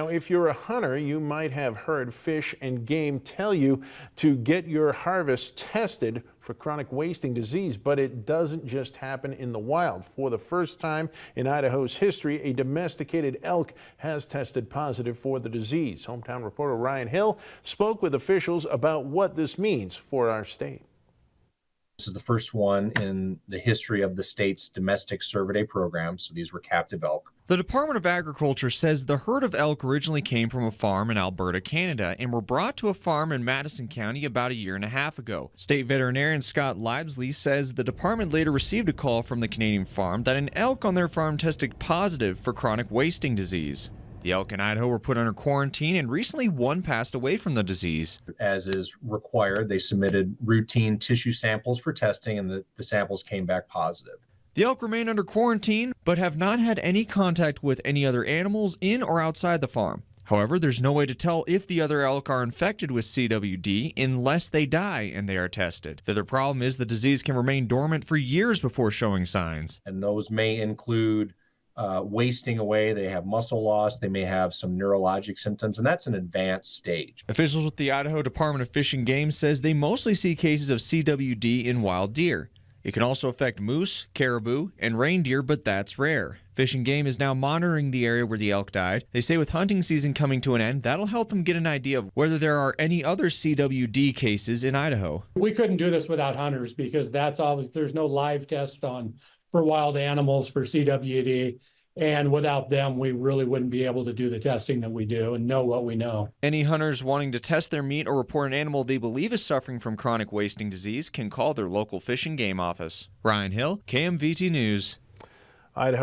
Now, if you're a hunter, you might have heard Fish and Game tell you to get your harvest tested for chronic wasting disease, but it doesn't just happen in the wild. For the first time in Idaho's history, a domesticated elk has tested positive for the disease. Hometown reporter Ryan Hill spoke with officials about what this means for our state. This is the first one in the history of the state's domestic cervidae program, so these were captive elk. The Department of Agriculture says the herd of elk originally came from a farm in Alberta, Canada, and were brought to a farm in Madison County about a year and a half ago. State veterinarian Scott Libesley says the department later received a call from the Canadian farm that an elk on their farm tested positive for chronic wasting disease. The elk in Idaho were put under quarantine, and recently one passed away from the disease. As is required, they submitted routine tissue samples for testing, and the samples came back positive. The elk remain under quarantine, but have not had any contact with any other animals in or outside the farm. However, there's no way to tell if the other elk are infected with CWD unless they die and they are tested. The other problem is the disease can remain dormant for years before showing signs. And those may include wasting away, they have muscle loss, they may have some neurologic symptoms, and that's an advanced stage. Officials with the Idaho Department of Fish and Game says they mostly see cases of CWD in wild deer. It can also affect moose, caribou, and reindeer, but that's rare. Fish and Game is now monitoring the area where the elk died. They say with hunting season coming to an end, that'll help them get an idea of whether there are any other CWD cases in Idaho. We couldn't do this without hunters because that's always, there's no live test for wild animals for CWD. And without them, we really wouldn't be able to do the testing that we do and know what we know. Any hunters wanting to test their meat or report an animal they believe is suffering from chronic wasting disease can call their local Fish and Game office. Ryan Hill, KMVT News. Idaho